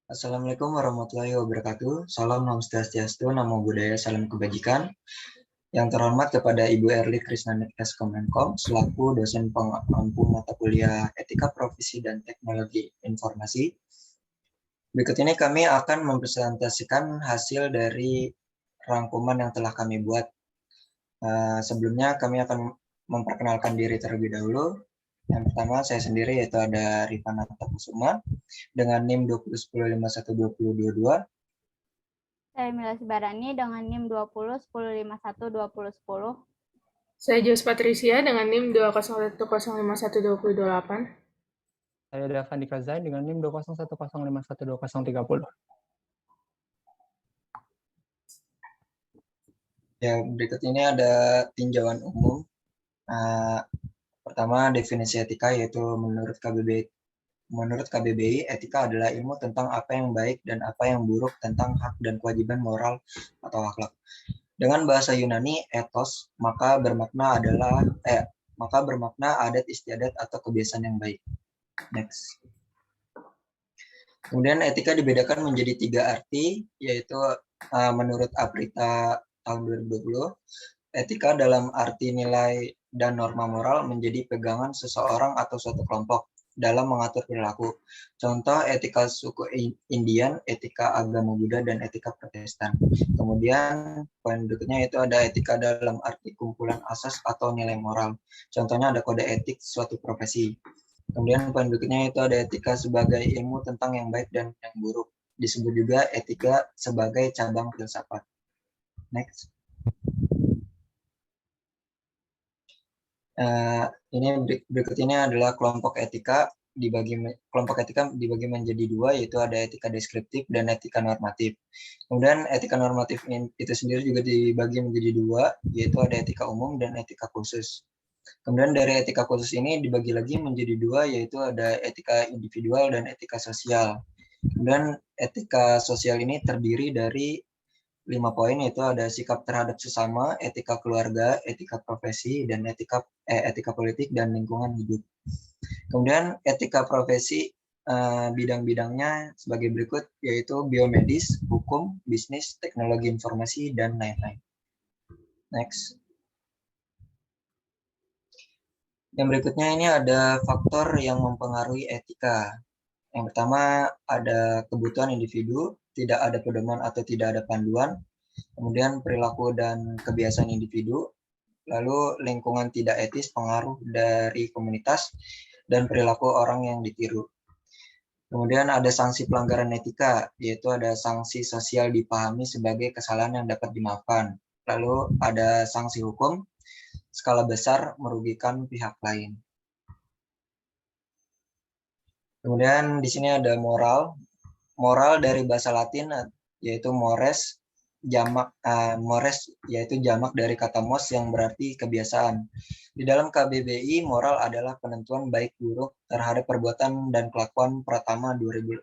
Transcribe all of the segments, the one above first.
Assalamualaikum warahmatullahi wabarakatuh. Salam Om Swastiastu, Namo Buddhaya, Salam Kebajikan. Yang terhormat kepada Ibu Erli Krisnanit S. Kemenkom, selaku dosen pengampu mata kuliah Etika Profesi dan Teknologi Informasi. Berikut ini kami akan mempresentasikan hasil dari rangkuman yang telah kami buat. Sebelumnya kami akan memperkenalkan diri terlebih dahulu. Yang pertama saya sendiri, yaitu ada Rifana Kusuma dengan NIM 2010512022. Saya Mila Sibarani dengan NIM 2010512010. Saya Jos Patricia dengan NIM 20110512028. Saya Davan Dikazain dengan NIM 201051230. Ya, berikut ini ada tinjauan umum. Pertama, definisi etika, yaitu menurut KBBI, etika adalah ilmu tentang apa yang baik dan apa yang buruk tentang hak dan kewajiban moral atau akhlak. Dengan bahasa Yunani, ethos, maka bermakna adat istiadat atau kebiasaan yang baik. Next. Kemudian etika dibedakan menjadi 3 arti, yaitu menurut Aprita tahun 2020, etika dalam arti nilai dan norma moral menjadi pegangan seseorang atau suatu kelompok dalam mengatur perilaku. Contoh etika suku Indian, etika agama Buddha, dan etika Protestan. Kemudian poin berikutnya itu ada etika dalam arti kumpulan asas atau nilai moral. Contohnya ada kode etik suatu profesi. Kemudian poin berikutnya itu ada etika sebagai ilmu tentang yang baik dan yang buruk. Disebut juga etika sebagai cabang filsafat. Next. Ini berikut ini adalah kelompok etika dibagi menjadi 2, yaitu ada etika deskriptif dan etika normatif. Kemudian etika normatif itu sendiri juga dibagi menjadi 2, yaitu ada etika umum dan etika khusus. Kemudian dari etika khusus ini dibagi lagi menjadi 2, yaitu ada etika individual dan etika sosial. Kemudian etika sosial ini terdiri dari 5 poin, yaitu ada sikap terhadap sesama, etika keluarga, etika profesi, dan etika politik dan lingkungan hidup. Kemudian etika profesi bidang-bidangnya sebagai berikut, yaitu biomedis, hukum, bisnis, teknologi informasi, dan lain-lain. Next. Yang berikutnya ini ada faktor yang mempengaruhi etika. Yang pertama ada kebutuhan individu, tidak ada pedoman atau tidak ada panduan. Kemudian perilaku dan kebiasaan individu, lalu lingkungan tidak etis, pengaruh dari komunitas, dan perilaku orang yang ditiru. Kemudian ada sanksi pelanggaran etika, yaitu ada sanksi sosial dipahami sebagai kesalahan yang dapat dimaafkan. Lalu ada sanksi hukum, skala besar merugikan pihak lain. Kemudian di sini ada moral. Moral dari bahasa Latin yaitu mores, yaitu jamak dari kata mos yang berarti kebiasaan. Di dalam KBBI, moral adalah penentuan baik buruk terhadap perbuatan dan kelakuan Pratama 2000.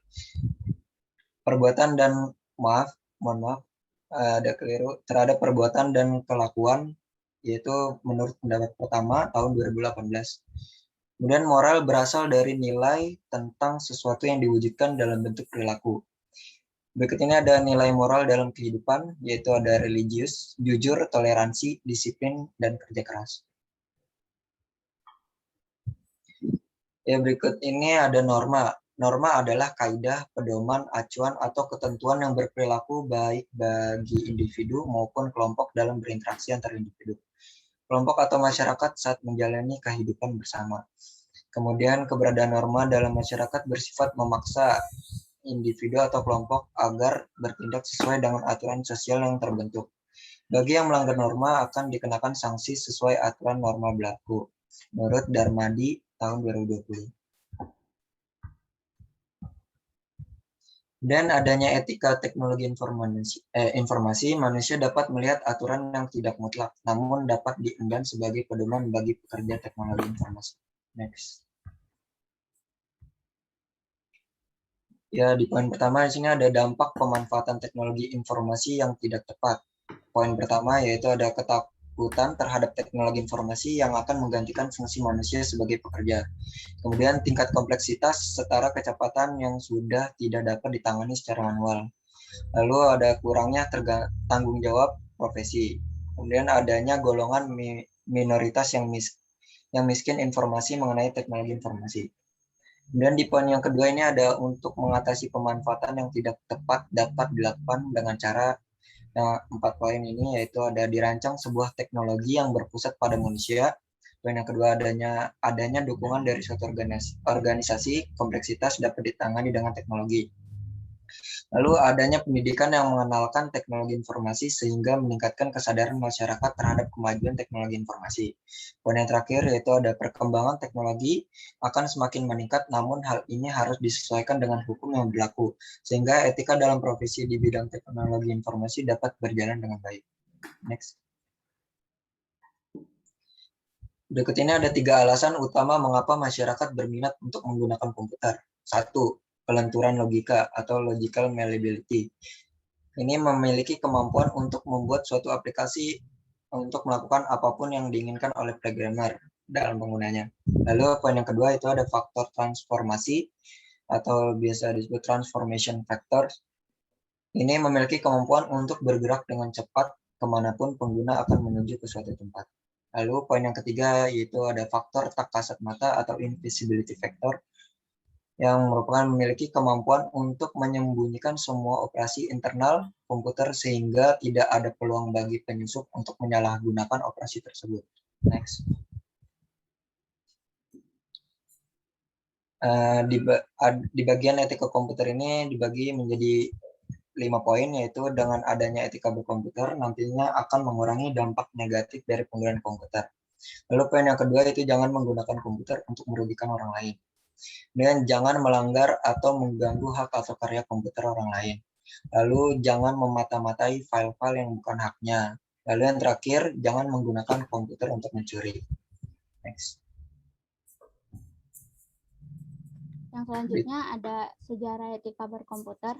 Terhadap perbuatan dan kelakuan, yaitu menurut pendapat pertama tahun 2018. Kemudian moral berasal dari nilai tentang sesuatu yang diwujudkan dalam bentuk perilaku. Berikut ini ada nilai moral dalam kehidupan, yaitu ada religius, jujur, toleransi, disiplin, dan kerja keras. Ya, berikut ini ada norma. Norma adalah kaidah, pedoman, acuan, atau ketentuan yang berperilaku baik bagi individu maupun kelompok dalam berinteraksi antar individu, kelompok atau masyarakat saat menjalani kehidupan bersama. Kemudian keberadaan norma dalam masyarakat bersifat memaksa individu atau kelompok agar bertindak sesuai dengan aturan sosial yang terbentuk. Bagi yang melanggar norma akan dikenakan sanksi sesuai aturan norma berlaku, menurut Darmadi tahun 2020. Dan adanya etika teknologi informasi, manusia dapat melihat aturan yang tidak mutlak, namun dapat dienggan sebagai pedoman bagi pekerja teknologi informasi. Next. Ya, di poin pertama di sini ada dampak pemanfaatan teknologi informasi yang tidak tepat. Poin pertama yaitu ada ketakutan terhadap teknologi informasi yang akan menggantikan fungsi manusia sebagai pekerja. Kemudian tingkat kompleksitas setara kecepatan yang sudah tidak dapat ditangani secara manual. Lalu ada kurangnya tanggung jawab profesi. Kemudian adanya golongan minoritas yang miskin informasi mengenai teknologi informasi. Dan di poin yang kedua ini ada untuk mengatasi pemanfaatan yang tidak tepat dapat dilakukan dengan cara 4 poin ini, yaitu ada dirancang sebuah teknologi yang berpusat pada manusia. Poin yang kedua adanya dukungan dari suatu organisasi, kompleksitas dapat ditangani dengan teknologi. Lalu adanya pendidikan yang mengenalkan teknologi informasi sehingga meningkatkan kesadaran masyarakat terhadap kemajuan teknologi informasi. Poin yang terakhir yaitu ada perkembangan teknologi akan semakin meningkat, namun hal ini harus disesuaikan dengan hukum yang berlaku, sehingga etika dalam profesi di bidang teknologi informasi dapat berjalan dengan baik. Next. Berikut ini ada 3 alasan utama mengapa masyarakat berminat untuk menggunakan komputer. 1. Kelenturan logika atau logical malleability. Ini memiliki kemampuan untuk membuat suatu aplikasi untuk melakukan apapun yang diinginkan oleh programmer dalam penggunanya. Lalu poin yang kedua itu ada faktor transformasi atau biasa disebut transformation factor. Ini memiliki kemampuan untuk bergerak dengan cepat kemanapun pengguna akan menuju ke suatu tempat. Lalu poin yang ketiga yaitu ada faktor tak kasat mata atau invisibility factor, yang merupakan memiliki kemampuan untuk menyembunyikan semua operasi internal komputer sehingga tidak ada peluang bagi penyusup untuk menyalahgunakan operasi tersebut. Next. Di bagian etika komputer ini dibagi menjadi 5 poin, yaitu dengan adanya etika berkomputer nantinya akan mengurangi dampak negatif dari penggunaan komputer. Lalu poin yang kedua itu jangan menggunakan komputer untuk merugikan orang lain. Dan jangan melanggar atau mengganggu hak atau karya komputer orang lain. Lalu jangan memata-matai file-file yang bukan haknya. Lalu yang terakhir, jangan menggunakan komputer untuk mencuri. Next. Yang selanjutnya ada sejarah etika berkomputer.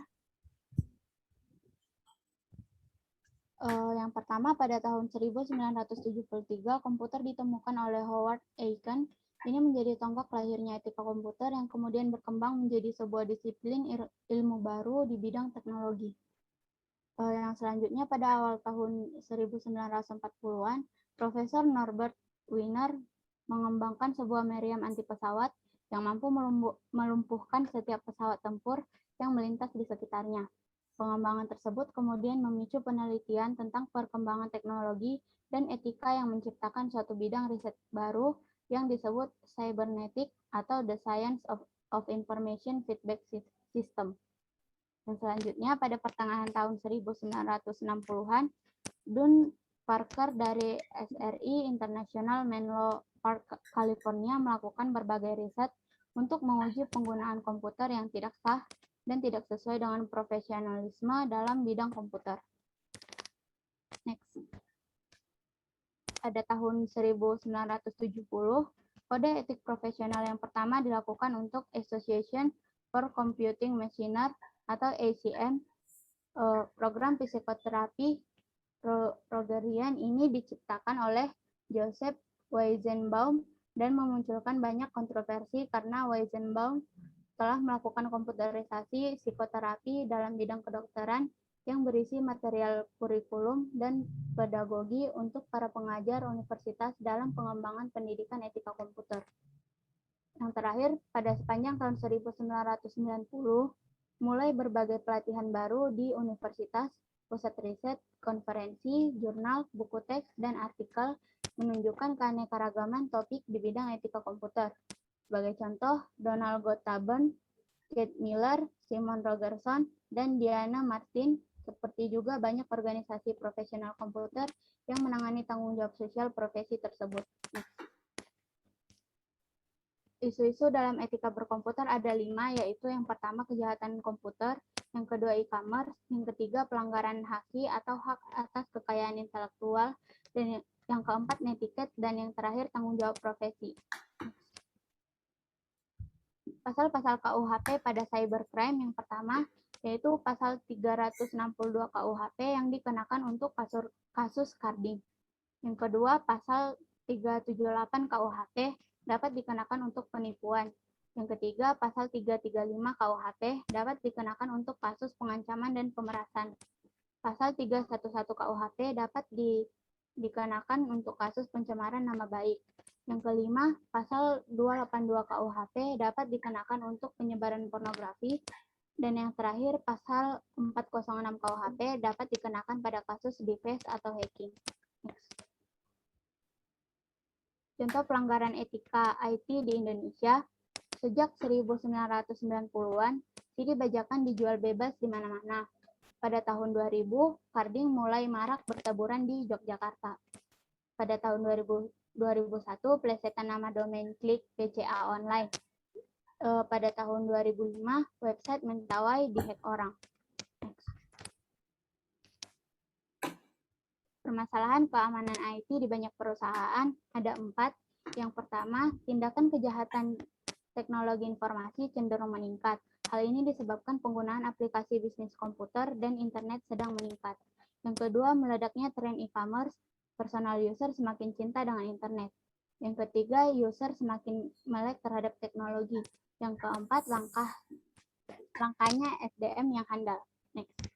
Yang pertama, pada tahun 1973, komputer ditemukan oleh Howard Aiken. Ini menjadi tonggak lahirnya etika komputer yang kemudian berkembang menjadi sebuah disiplin ilmu baru di bidang teknologi. Yang selanjutnya, pada awal tahun 1940-an, Profesor Norbert Wiener mengembangkan sebuah meriam anti pesawat yang mampu melumpuhkan setiap pesawat tempur yang melintas di sekitarnya. Pengembangan tersebut kemudian memicu penelitian tentang perkembangan teknologi dan etika yang menciptakan suatu bidang riset baru yang disebut cybernetic atau the science of information feedback system. Dan selanjutnya, pada pertengahan tahun 1960-an, Don Parker dari SRI International Menlo Park, California melakukan berbagai riset untuk menguji penggunaan komputer yang tidak sah dan tidak sesuai dengan profesionalisme dalam bidang komputer. Next. Pada tahun 1970, kode etik profesional yang pertama dilakukan untuk Association for Computing Machines atau ACM. Program psikoterapi Rogerian ini diciptakan oleh Joseph Weizenbaum dan memunculkan banyak kontroversi karena Weizenbaum telah melakukan komputerisasi psikoterapi dalam bidang kedokteran yang berisi material kurikulum dan pedagogi untuk para pengajar universitas dalam pengembangan pendidikan etika komputer. Yang terakhir, pada sepanjang tahun 1990, mulai berbagai pelatihan baru di universitas, pusat riset, konferensi, jurnal, buku teks, dan artikel menunjukkan keanekaragaman topik di bidang etika komputer. Sebagai contoh, Donald Gotthaben, Kate Miller, Simon Rogerson, dan Diana Martin, seperti juga banyak organisasi profesional komputer yang menangani tanggung jawab sosial profesi tersebut. Isu-isu dalam etika berkomputer ada 5, yaitu yang pertama kejahatan komputer, yang kedua e-commerce, yang ketiga pelanggaran haki atau hak atas kekayaan intelektual, dan yang keempat netiquette, dan yang terakhir tanggung jawab profesi. Pasal-pasal KUHP pada cybercrime yang pertama, yaitu pasal 362 KUHP yang dikenakan untuk kasus carding. Yang kedua, pasal 378 KUHP dapat dikenakan untuk penipuan. Yang ketiga, pasal 335 KUHP dapat dikenakan untuk kasus pengancaman dan pemerasan. Pasal 311 KUHP dapat dikenakan untuk kasus pencemaran nama baik. Yang kelima, pasal 282 KUHP dapat dikenakan untuk penyebaran pornografi. Dan yang terakhir, pasal 406 KUHP dapat dikenakan pada kasus deface atau hacking. Next. Contoh pelanggaran etika IT di Indonesia, sejak 1990-an, CD bajakan dijual bebas di mana-mana. Pada tahun 2000, carding mulai marak bertaburan di Yogyakarta. Pada tahun 2001, plesetan nama domain klik BCA online. Pada tahun 2005, website mentawai dihack orang. Permasalahan keamanan IT di banyak perusahaan ada 4. Yang pertama, tindakan kejahatan teknologi informasi cenderung meningkat. Hal ini disebabkan penggunaan aplikasi bisnis komputer dan internet sedang meningkat. Yang kedua, meledaknya tren e-commerce, personal user semakin cinta dengan internet. Yang ketiga, user semakin melek terhadap teknologi. Yang keempat, langkahnya SDM yang handal. Next.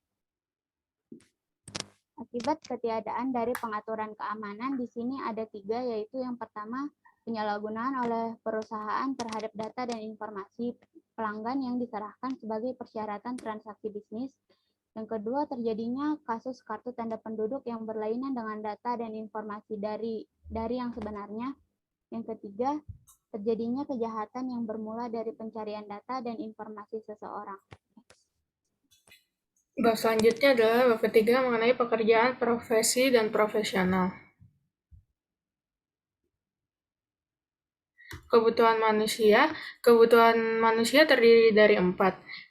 Akibat ketiadaan dari pengaturan keamanan di sini ada 3, yaitu yang pertama, penyalahgunaan oleh perusahaan terhadap data dan informasi pelanggan yang diserahkan sebagai persyaratan transaksi bisnis. Yang kedua, terjadinya kasus kartu tanda penduduk yang berlainan dengan data dan informasi dari yang sebenarnya. Yang ketiga, terjadinya kejahatan yang bermula dari pencarian data dan informasi seseorang. Bab selanjutnya adalah bab ketiga mengenai pekerjaan, profesi, dan profesional. Kebutuhan manusia terdiri dari 4,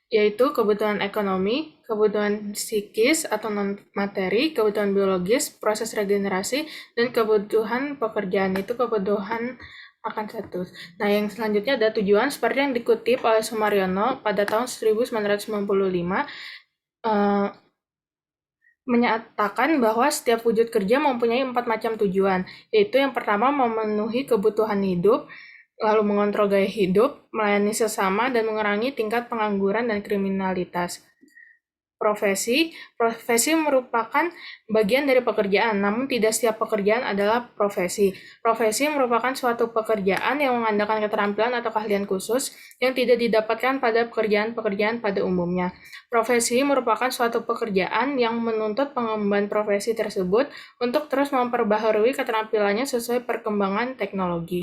yaitu kebutuhan ekonomi, kebutuhan psikis atau non-materi, kebutuhan biologis, proses regenerasi, dan kebutuhan pekerjaan, itu kebutuhan akan status. Nah, yang selanjutnya ada tujuan seperti yang dikutip oleh Sumaryono pada tahun 1995, menyatakan bahwa setiap wujud kerja mempunyai 4 macam tujuan, yaitu yang pertama memenuhi kebutuhan hidup, lalu mengontrol gaya hidup, melayani sesama, dan mengurangi tingkat pengangguran dan kriminalitas. Profesi merupakan bagian dari pekerjaan, namun tidak setiap pekerjaan adalah profesi. Profesi merupakan suatu pekerjaan yang mengandalkan keterampilan atau keahlian khusus yang tidak didapatkan pada pekerjaan-pekerjaan pada umumnya. Profesi merupakan suatu pekerjaan yang menuntut pengemban profesi tersebut untuk terus memperbaharui keterampilannya sesuai perkembangan teknologi.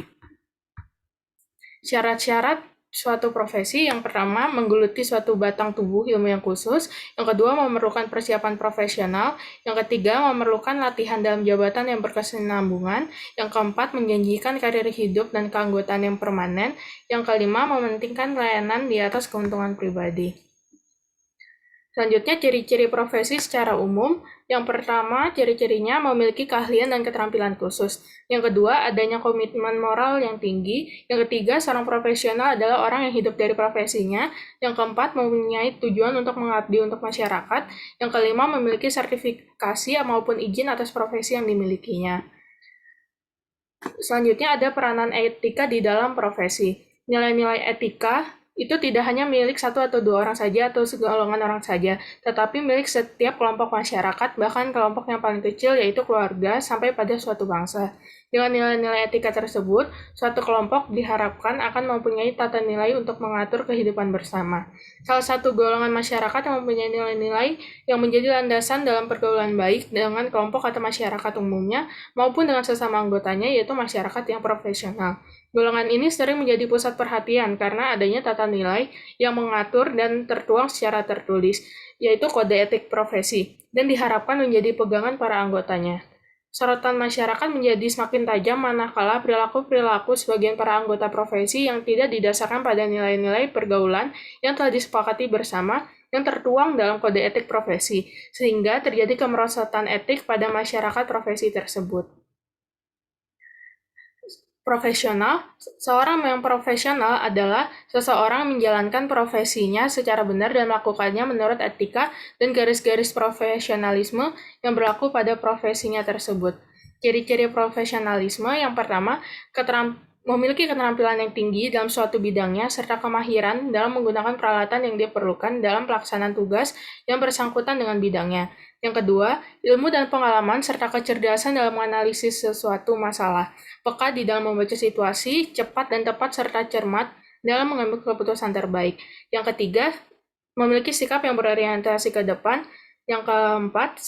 Syarat-syarat suatu profesi, yang pertama, menggeluti suatu batang tubuh ilmu yang khusus, yang kedua, memerlukan persiapan profesional, yang ketiga, memerlukan latihan dalam jabatan yang berkesinambungan, yang keempat, menjanjikan karir hidup dan keanggotaan yang permanen, yang kelima, mementingkan layanan di atas keuntungan pribadi. Selanjutnya, ciri-ciri profesi secara umum. Yang pertama, ciri-cirinya memiliki keahlian dan keterampilan khusus. Yang kedua, adanya komitmen moral yang tinggi. Yang ketiga, seorang profesional adalah orang yang hidup dari profesinya. Yang keempat, mempunyai tujuan untuk mengabdi untuk masyarakat. Yang kelima, memiliki sertifikasi maupun izin atas profesi yang dimilikinya. Selanjutnya, ada peranan etika di dalam profesi. Nilai-nilai etika itu tidak hanya milik 1 atau 2 orang saja atau segolongan orang saja, tetapi milik setiap kelompok masyarakat, bahkan kelompok yang paling kecil yaitu keluarga, sampai pada suatu bangsa. Dengan nilai-nilai etika tersebut, suatu kelompok diharapkan akan mempunyai tata nilai untuk mengatur kehidupan bersama. Salah satu golongan masyarakat yang mempunyai nilai-nilai yang menjadi landasan dalam pergaulan baik dengan kelompok atau masyarakat umumnya maupun dengan sesama anggotanya, yaitu masyarakat yang profesional. Golongan ini sering menjadi pusat perhatian karena adanya tata nilai yang mengatur dan tertuang secara tertulis, yaitu kode etik profesi, dan diharapkan menjadi pegangan para anggotanya. Sorotan masyarakat menjadi semakin tajam manakala perilaku-perilaku sebagian para anggota profesi yang tidak didasarkan pada nilai-nilai pergaulan yang telah disepakati bersama yang tertuang dalam kode etik profesi, sehingga terjadi kemerosotan etik pada masyarakat profesi tersebut. Profesional, seorang yang profesional adalah seseorang menjalankan profesinya secara benar dan melakukannya menurut etika dan garis-garis profesionalisme yang berlaku pada profesinya tersebut. Ciri-ciri profesionalisme yang pertama, memiliki keterampilan yang tinggi dalam suatu bidangnya serta kemahiran dalam menggunakan peralatan yang diperlukan dalam pelaksanaan tugas yang bersangkutan dengan bidangnya. Yang kedua, ilmu dan pengalaman serta kecerdasan dalam menganalisis sesuatu masalah, peka di dalam membaca situasi, cepat dan tepat serta cermat dalam mengambil keputusan terbaik. Yang ketiga, memiliki sikap yang berorientasi ke depan. Yang keempat,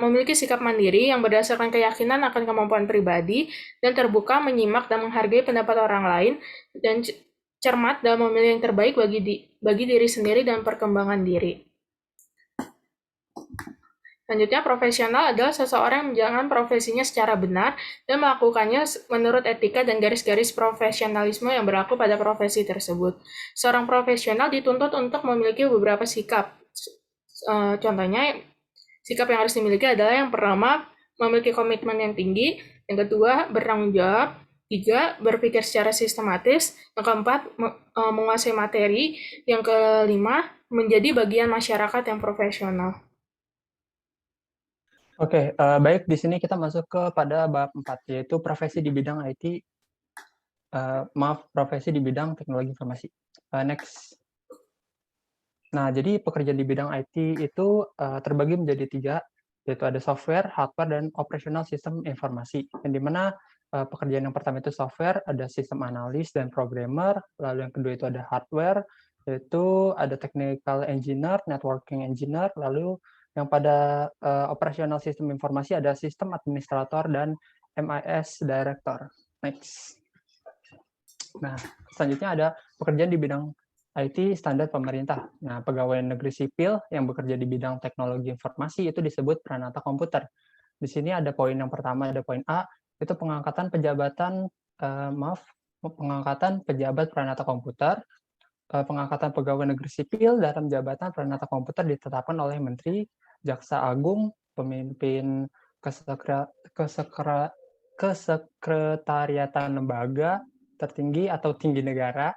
memiliki sikap mandiri yang berdasarkan keyakinan akan kemampuan pribadi dan terbuka menyimak dan menghargai pendapat orang lain dan cermat dalam memilih yang terbaik bagi diri sendiri dan perkembangan diri. Selanjutnya, profesional adalah seseorang yang menjalankan profesinya secara benar dan melakukannya menurut etika dan garis-garis profesionalisme yang berlaku pada profesi tersebut. Seorang profesional dituntut untuk memiliki beberapa sikap. Contohnya, sikap yang harus dimiliki adalah yang pertama, memiliki komitmen yang tinggi, yang kedua, bertanggung jawab, tiga, berpikir secara sistematis, yang keempat, menguasai materi, yang kelima, menjadi bagian masyarakat yang profesional. Oke, baik, di sini kita masuk pada bab 4, yaitu profesi di bidang IT, profesi di bidang teknologi informasi. Next. Nah, jadi pekerjaan di bidang IT itu terbagi menjadi 3, yaitu ada software, hardware, dan operasional sistem informasi. Yang dimana pekerjaan yang pertama itu software, ada sistem analis dan programmer, lalu yang kedua itu ada hardware, yaitu ada technical engineer, networking engineer, lalu yang pada operasional sistem informasi ada sistem administrator dan MIS director. Next. Nah, selanjutnya ada pekerjaan di bidang IT standar pemerintah. Nah, pegawai negeri sipil yang bekerja di bidang teknologi informasi itu disebut peranata komputer. Di sini ada poin yang pertama, ada poin A, itu pengangkatan pejabat peranata komputer. Pengangkatan pegawai negeri sipil dalam jabatan peranata komputer ditetapkan oleh Menteri, Jaksa Agung, pemimpin kesekretariatan lembaga tertinggi atau tinggi negara,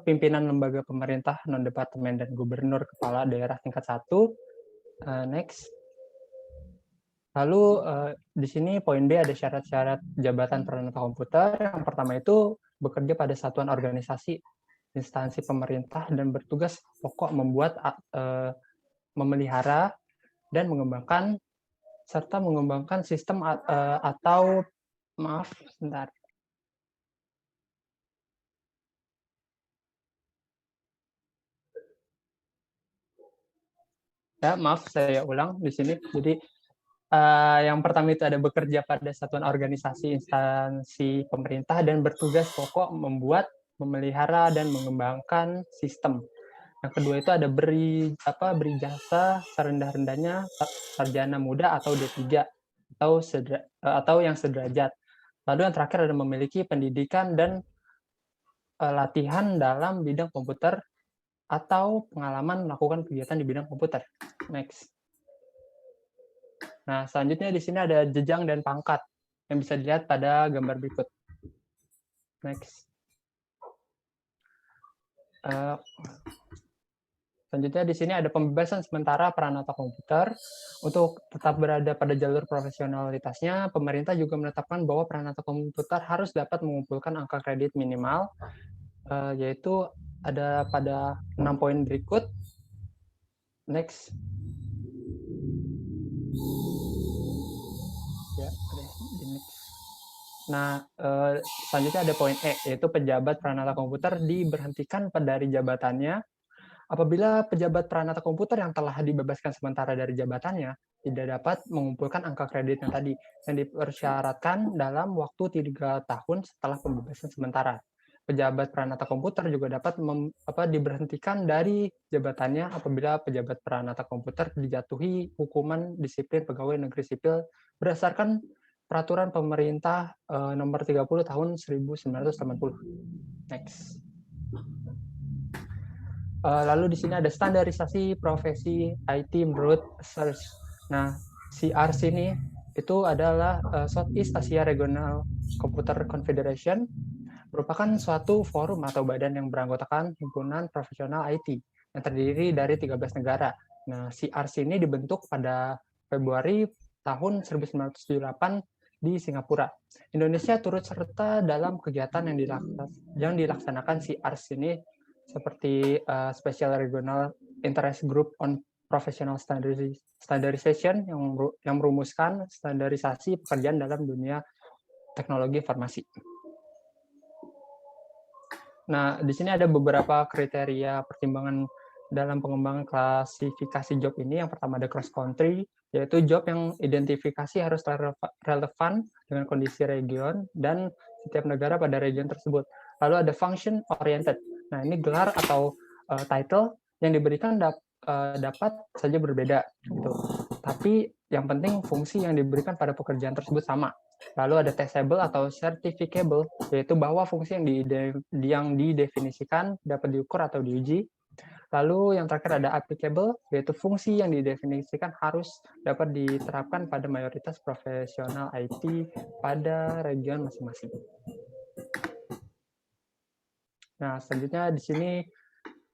pimpinan lembaga pemerintah non-departemen dan gubernur kepala daerah tingkat 1. Next. Lalu di sini poin B ada syarat-syarat jabatan peranata komputer. Yang pertama itu bekerja pada satuan organisasi, instansi pemerintah dan bertugas pokok membuat, memelihara dan mengembangkan serta mengembangkan sistem atau maaf, sebentar. Ya, maaf, saya ulang di sini. Jadi yang pertama itu ada bekerja pada satuan organisasi instansi pemerintah dan bertugas pokok membuat, memelihara dan mengembangkan sistem. Yang kedua itu ada beri jasa serendah-rendahnya sarjana muda atau D3 atau yang sederajat. Lalu yang terakhir ada memiliki pendidikan dan latihan dalam bidang komputer atau pengalaman melakukan kegiatan di bidang komputer. Next. Nah, selanjutnya di sini ada jenjang dan pangkat yang bisa dilihat pada gambar berikut. Next. Selanjutnya di sini ada pembebasan sementara peranata komputer. Untuk tetap berada pada jalur profesionalitasnya, pemerintah juga menetapkan bahwa peranata komputer harus dapat mengumpulkan angka kredit minimal, yaitu ada pada 6 poin berikut. Next. Ya, nah, selanjutnya ada poin E, yaitu pejabat peranata komputer diberhentikan dari jabatannya apabila pejabat peranata komputer yang telah dibebaskan sementara dari jabatannya tidak dapat mengumpulkan angka kredit yang tadi, yang dipersyaratkan dalam waktu 3 tahun setelah pembebasan sementara. Pejabat peranata komputer juga dapat diberhentikan dari jabatannya apabila pejabat peranata komputer dijatuhi hukuman disiplin pegawai negeri sipil berdasarkan Peraturan Pemerintah Nomor 30 Tahun 1980. Next. Lalu di sini ada standarisasi profesi IT menurut SEARCH. Nah, SEARCH ini itu adalah Southeast Asia Regional Computer Confederation, merupakan suatu forum atau badan yang beranggotakan himpunan profesional IT yang terdiri dari 13 negara. Nah, SEARCH ini dibentuk pada Februari tahun 1978 di Singapura. Indonesia turut serta dalam kegiatan yang dilaksanakan CRS ini seperti Special Regional Interest Group on Professional Standardization yang merumuskan standarisasi pekerjaan dalam dunia teknologi informasi. Nah, di sini ada beberapa kriteria pertimbangan dalam pengembangan klasifikasi job ini. Yang pertama ada cross country, yaitu job yang identifikasi harus relevan dengan kondisi region dan setiap negara pada region tersebut. Lalu ada function oriented. Nah, ini gelar atau title yang diberikan dapat saja berbeda gitu. Tapi yang penting fungsi yang diberikan pada pekerjaan tersebut sama. Lalu ada testable atau certificable, yaitu bahwa fungsi yang didefinisikan dapat diukur atau diuji. Lalu yang terakhir ada applicable, yaitu fungsi yang didefinisikan harus dapat diterapkan pada mayoritas profesional IT pada region masing-masing. Nah, selanjutnya di sini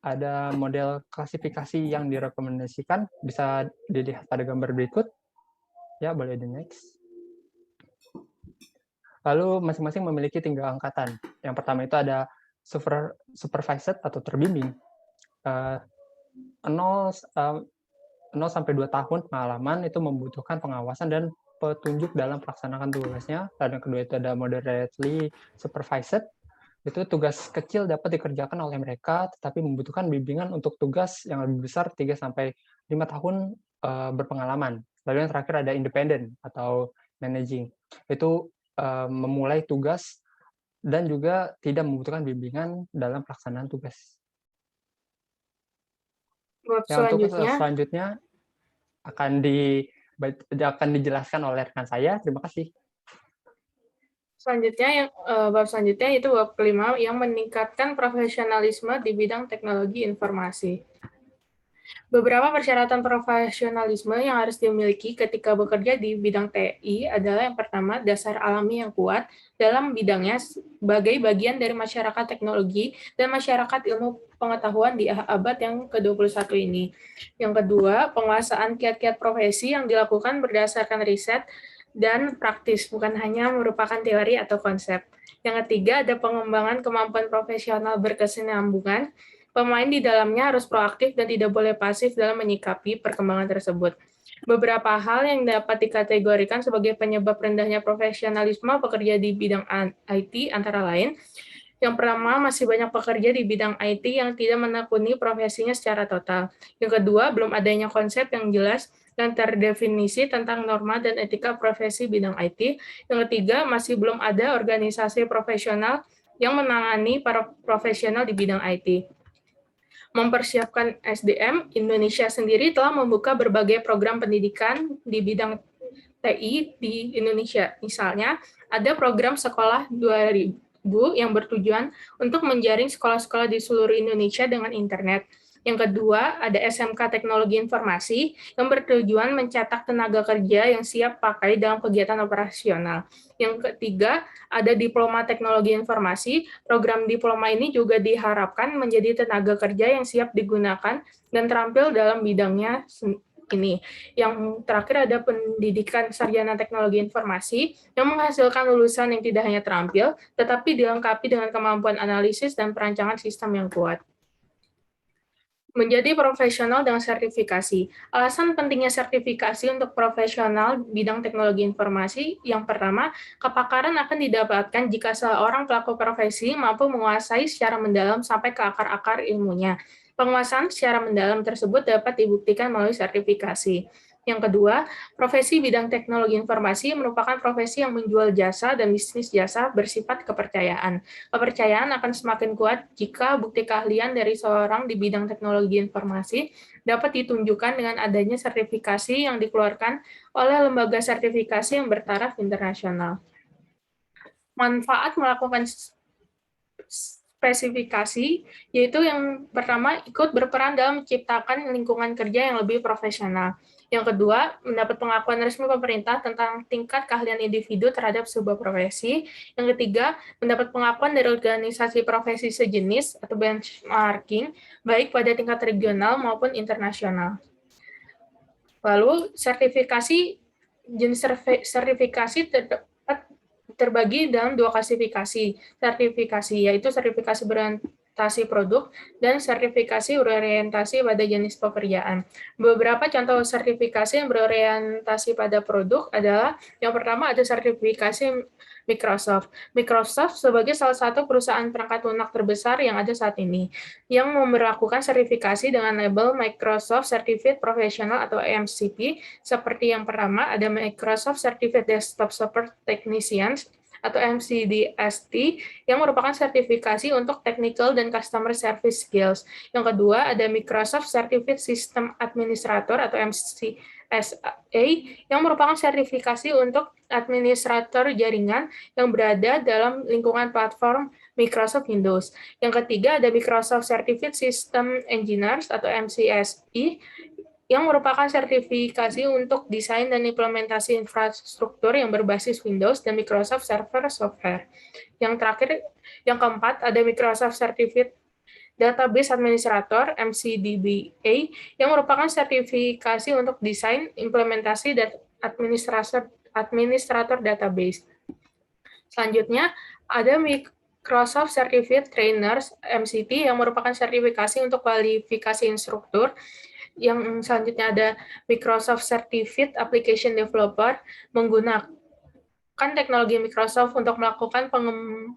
ada model klasifikasi yang direkomendasikan, bisa dilihat pada gambar berikut. Ya, boleh di next. Lalu masing-masing memiliki 3 angkatan. Yang pertama itu ada supervised atau terbimbing. 0 sampai 2 tahun pengalaman itu membutuhkan pengawasan dan petunjuk dalam pelaksanaan tugasnya. Dan yang kedua itu ada moderately supervised. Itu tugas kecil dapat dikerjakan oleh mereka, tetapi membutuhkan bimbingan untuk tugas yang lebih besar 3 sampai 5 tahun berpengalaman. Lalu yang terakhir ada independent atau managing. Itu memulai tugas dan juga tidak membutuhkan bimbingan dalam pelaksanaan tugas. Untuk selanjutnya akan dijelaskan oleh rekan saya. Terima kasih. Selanjutnya, bab selanjutnya itu bab kelima yang meningkatkan profesionalisme di bidang teknologi informasi. Beberapa persyaratan profesionalisme yang harus dimiliki ketika bekerja di bidang TI adalah yang pertama, dasar alami yang kuat dalam bidangnya sebagai bagian dari masyarakat teknologi dan masyarakat ilmu pengetahuan di abad yang ke-21 ini. Yang kedua, penguasaan kiat-kiat profesi yang dilakukan berdasarkan riset dan praktis, bukan hanya merupakan teori atau konsep. Yang ketiga, ada pengembangan kemampuan profesional berkesinambungan. Pemain di dalamnya harus proaktif dan tidak boleh pasif dalam menyikapi perkembangan tersebut. Beberapa hal yang dapat dikategorikan sebagai penyebab rendahnya profesionalisme pekerja di bidang IT antara lain, yang pertama, masih banyak pekerja di bidang IT yang tidak menekuni profesinya secara total. Yang kedua, belum adanya konsep yang jelas dan terdefinisi tentang norma dan etika profesi bidang IT. Yang ketiga, masih belum ada organisasi profesional yang menangani para profesional di bidang IT. Mempersiapkan SDM, Indonesia sendiri telah membuka berbagai program pendidikan di bidang TI di Indonesia. Misalnya, ada program Sekolah 2000 yang bertujuan untuk menjaring sekolah-sekolah di seluruh Indonesia dengan internet. Yang kedua, ada SMK Teknologi Informasi yang bertujuan mencetak tenaga kerja yang siap pakai dalam kegiatan operasional. Yang ketiga, ada Diploma Teknologi Informasi. Program diploma ini juga diharapkan menjadi tenaga kerja yang siap digunakan dan terampil dalam bidangnya ini. Yang terakhir ada pendidikan sarjana teknologi informasi yang menghasilkan lulusan yang tidak hanya terampil, tetapi dilengkapi dengan kemampuan analisis dan perancangan sistem yang kuat. Menjadi profesional dengan sertifikasi. Alasan pentingnya sertifikasi untuk profesional bidang teknologi informasi, yang pertama, kepakaran akan didapatkan jika seorang pelaku profesi mampu menguasai secara mendalam sampai ke akar-akar ilmunya. Penguasaan secara mendalam tersebut dapat dibuktikan melalui sertifikasi. Yang kedua, profesi bidang teknologi informasi merupakan profesi yang menjual jasa dan bisnis jasa bersifat kepercayaan. Kepercayaan akan semakin kuat jika bukti keahlian dari seorang di bidang teknologi informasi dapat ditunjukkan dengan adanya sertifikasi yang dikeluarkan oleh lembaga sertifikasi yang bertaraf internasional. Manfaat melakukan spesifikasi, yaitu yang pertama, ikut berperan dalam menciptakan lingkungan kerja yang lebih profesional. Yang kedua, mendapat pengakuan resmi pemerintah tentang tingkat keahlian individu terhadap sebuah profesi. Yang ketiga, mendapat pengakuan dari organisasi profesi sejenis atau benchmarking, baik pada tingkat regional maupun internasional. Lalu, sertifikasi jenis sertifikasi terbagi dalam 2 klasifikasi. Sertifikasi yaitu sertifikasi berorientasi produk dan sertifikasi berorientasi pada jenis pekerjaan. Beberapa contoh sertifikasi yang berorientasi pada produk adalah yang pertama ada sertifikasi Microsoft. Microsoft sebagai salah satu perusahaan perangkat lunak terbesar yang ada saat ini, yang memberlakukan sertifikasi dengan label Microsoft Certified Professional atau MCP, seperti yang pertama ada Microsoft Certified Desktop Support Technicians atau MCDST yang merupakan sertifikasi untuk technical dan customer service skills. Yang kedua ada Microsoft Certified System Administrator atau MCSA yang merupakan sertifikasi untuk administrator jaringan yang berada dalam lingkungan platform Microsoft Windows. Yang ketiga ada Microsoft Certified System Engineers atau MCSE yang merupakan sertifikasi untuk desain dan implementasi infrastruktur yang berbasis Windows dan Microsoft Server Software. Yang terakhir, yang keempat, ada Microsoft Certified Database Administrator, MCDBA, yang merupakan sertifikasi untuk desain, implementasi, dan administrator database. Selanjutnya, ada Microsoft Certified Trainers, MCT, yang merupakan sertifikasi untuk kualifikasi instruktur. Yang selanjutnya ada Microsoft Certified Application Developer, menggunakan teknologi Microsoft untuk melakukan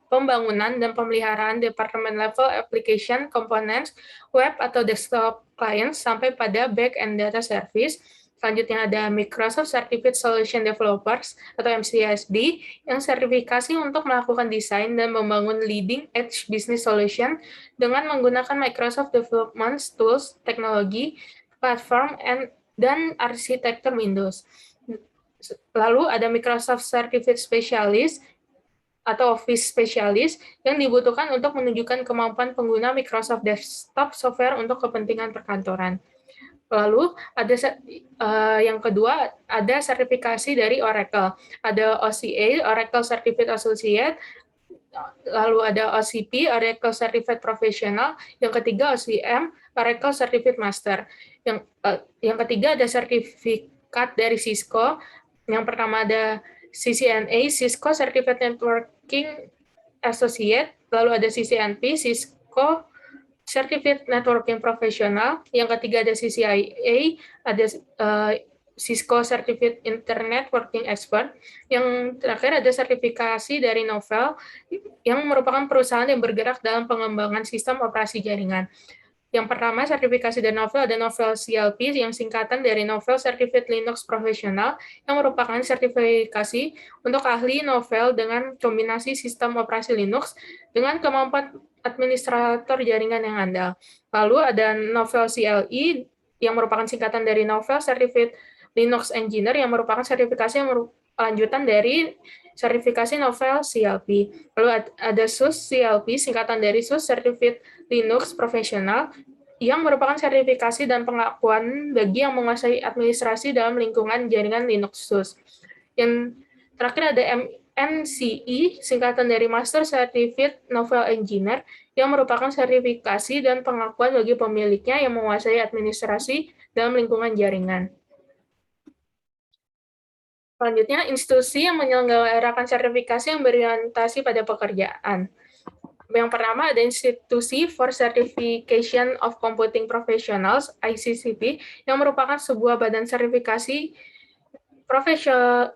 pembangunan dan pemeliharaan department level application components, web atau desktop clients sampai pada back-end data service. Selanjutnya ada Microsoft Certified Solution Developers atau MCSD yang sertifikasi untuk melakukan desain dan membangun leading edge business solution dengan menggunakan Microsoft Development Tools, teknologi, platform, dan arsitektur Windows. Lalu ada Microsoft Certified Specialist atau Office Specialist yang dibutuhkan untuk menunjukkan kemampuan pengguna Microsoft Desktop Software untuk kepentingan perkantoran. Lalu ada yang kedua ada sertifikasi dari Oracle. Ada OCA, Oracle Certified Associate. Lalu ada OCP, Oracle Certified Professional. Yang ketiga OCM, Oracle Certified Master. Yang ketiga ada sertifikat dari Cisco. Yang pertama ada CCNA, Cisco Certified Networking Associate. Lalu ada CCNP, Cisco Certified Networking Professional. Yang ketiga ada CCIA, ada Cisco Certified Internet Working Expert. Yang terakhir ada sertifikasi dari Novell, yang merupakan perusahaan yang bergerak dalam pengembangan sistem operasi jaringan. Yang pertama, sertifikasi dari Novell ada Novell CLP, yang singkatan dari Novell Certified Linux Professional, yang merupakan sertifikasi untuk ahli Novell dengan kombinasi sistem operasi Linux dengan kemampuan administrator jaringan yang andal. Lalu ada Novell CLE, yang merupakan singkatan dari Novell Certified Linux Engineer, yang merupakan sertifikasi yang lanjutan dari sertifikasi Novell CLP. Lalu ada SUS CLP, singkatan dari SUS Certified Linux Professional, yang merupakan sertifikasi dan pengakuan bagi yang menguasai administrasi dalam lingkungan jaringan Linux SUS. Yang terakhir ada MCE, singkatan dari Master Certified Novell Engineer, yang merupakan sertifikasi dan pengakuan bagi pemiliknya yang menguasai administrasi dalam lingkungan jaringan. Selanjutnya, institusi yang menyelenggarakan sertifikasi yang berorientasi pada pekerjaan. Yang pertama ada Institusi for Certification of Computing Professionals, ICCP, yang merupakan sebuah badan sertifikasi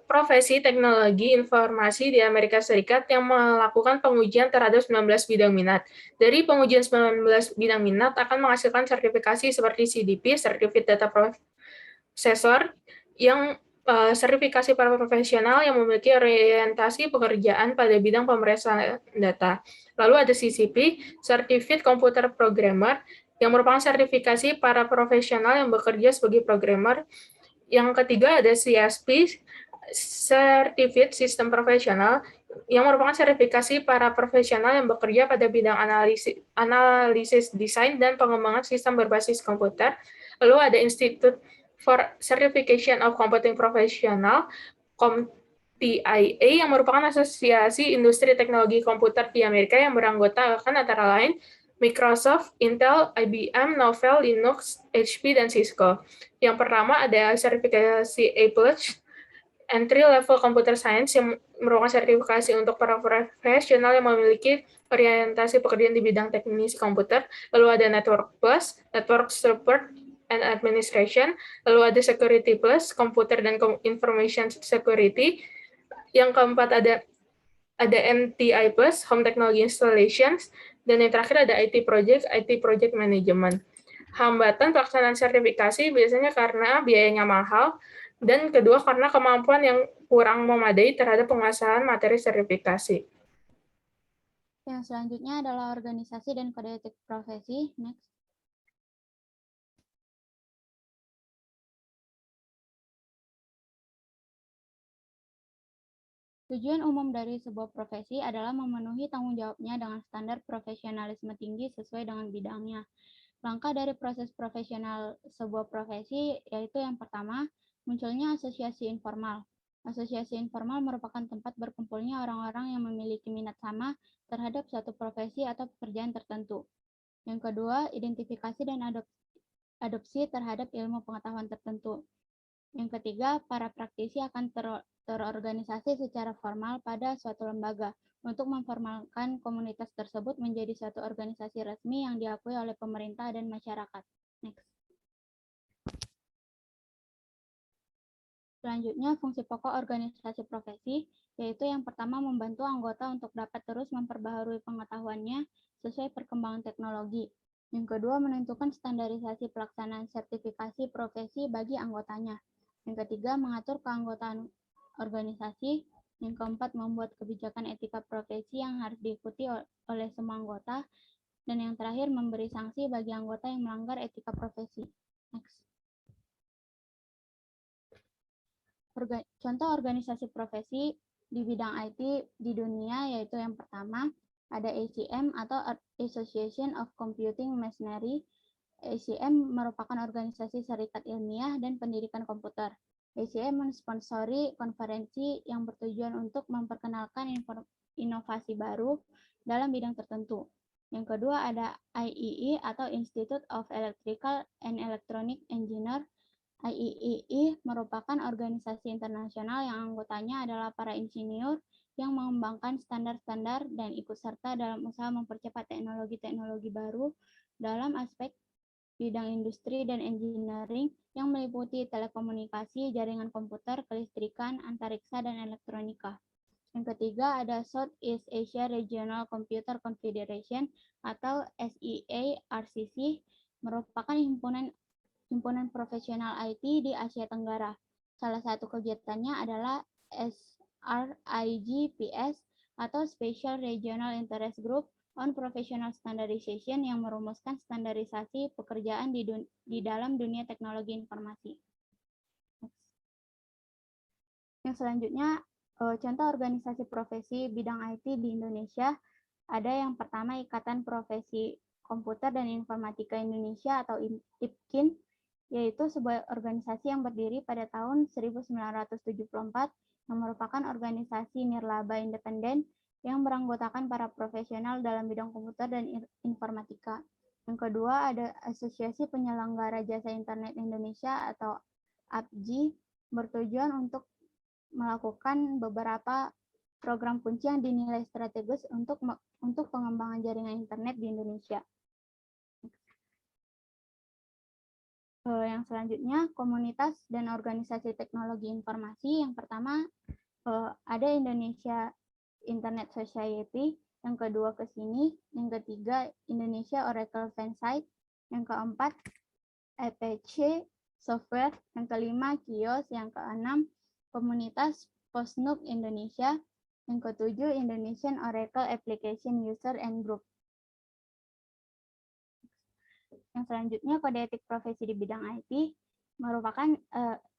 profesi teknologi informasi di Amerika Serikat yang melakukan pengujian terhadap 19 bidang minat. Dari pengujian 19 bidang minat akan menghasilkan sertifikasi seperti CDP, Certified Data Processor, yang sertifikasi para profesional yang memiliki orientasi pekerjaan pada bidang pemeriksaan data. Lalu ada CCP, Certified Computer Programmer, yang merupakan sertifikasi para profesional yang bekerja sebagai programmer. Yang ketiga ada CSP, Certified System Professional, yang merupakan sertifikasi para profesional yang bekerja pada bidang analisis desain dan pengembangan sistem berbasis komputer. Lalu ada Institute for Certification of Computing Professional, CompTIA, yang merupakan asosiasi industri teknologi komputer di Amerika yang beranggotakan antara lain Microsoft, Intel, IBM, Novell, Linux, HP, dan Cisco. Yang pertama ada sertifikasi A+, entry level computer science yang merupakan sertifikasi untuk para profesional yang memiliki orientasi pekerjaan di bidang teknisi komputer. Lalu ada network plus, network support and administration. Lalu ada security plus, computer dan information security. Yang keempat ada MTI plus, home technology installations. Dan yang terakhir ada IT project management. Hambatan pelaksanaan sertifikasi biasanya karena biayanya mahal, dan kedua karena kemampuan yang kurang memadai terhadap penguasaan materi sertifikasi. Yang selanjutnya adalah organisasi dan kode etik profesi. Next. Tujuan umum dari sebuah profesi adalah memenuhi tanggung jawabnya dengan standar profesionalisme tinggi sesuai dengan bidangnya. Langkah dari proses profesional sebuah profesi yaitu yang pertama, munculnya asosiasi informal. Asosiasi informal merupakan tempat berkumpulnya orang-orang yang memiliki minat sama terhadap suatu profesi atau pekerjaan tertentu. Yang kedua, identifikasi dan adopsi terhadap ilmu pengetahuan tertentu. Yang ketiga, para praktisi akan terorganisasi secara formal pada suatu lembaga untuk memformalkan komunitas tersebut menjadi suatu organisasi resmi yang diakui oleh pemerintah dan masyarakat. Next. Selanjutnya, fungsi pokok organisasi profesi, yaitu yang pertama membantu anggota untuk dapat terus memperbaharui pengetahuannya sesuai perkembangan teknologi. Yang kedua, menentukan standarisasi pelaksanaan sertifikasi profesi bagi anggotanya. Yang ketiga, mengatur keanggotaan organisasi. Yang keempat, membuat kebijakan etika profesi yang harus diikuti oleh semua anggota. Dan yang terakhir, memberi sanksi bagi anggota yang melanggar etika profesi. Next. Contoh organisasi profesi di bidang IT di dunia yaitu yang pertama ada ACM atau Association of Computing Machinery. ACM merupakan organisasi serikat ilmiah dan pendidikan komputer. ACM mensponsori konferensi yang bertujuan untuk memperkenalkan inovasi baru dalam bidang tertentu. Yang kedua ada IEE atau Institute of Electrical and Electronic Engineer. IEEE merupakan organisasi internasional yang anggotanya adalah para insinyur yang mengembangkan standar-standar dan ikut serta dalam usaha mempercepat teknologi-teknologi baru dalam aspek bidang industri dan engineering yang meliputi telekomunikasi, jaringan komputer, kelistrikan, antariksa, dan elektronika. Yang ketiga ada Southeast Asia Regional Computer Confederation atau SEA-RCC, merupakan himpunan profesional IT di Asia Tenggara. Salah satu kegiatannya adalah SRIGPS atau Special Regional Interest Group on Professional Standardization yang merumuskan standarisasi pekerjaan di dalam dunia teknologi informasi. Yang selanjutnya, contoh organisasi profesi bidang IT di Indonesia. Ada yang pertama Ikatan Profesi Komputer dan Informatika Indonesia atau IPKIN, yaitu sebuah organisasi yang berdiri pada tahun 1974 yang merupakan organisasi nirlaba independen yang beranggotakan para profesional dalam bidang komputer dan informatika. Yang kedua ada Asosiasi Penyelenggara Jasa Internet Indonesia atau APJI, bertujuan untuk melakukan beberapa program kunci yang dinilai strategis untuk pengembangan jaringan internet di Indonesia. Yang selanjutnya, komunitas dan organisasi teknologi informasi. Yang pertama, ada Indonesia Internet Society. Yang kedua ke sini. Yang ketiga, Indonesia Oracle Fansite. Yang keempat, EPC Software. Yang kelima, Kios. Yang keenam, Komunitas Postnuk Indonesia. Yang ketujuh, Indonesian Oracle Application User and Group. Yang selanjutnya, kode etik profesi di bidang IT merupakan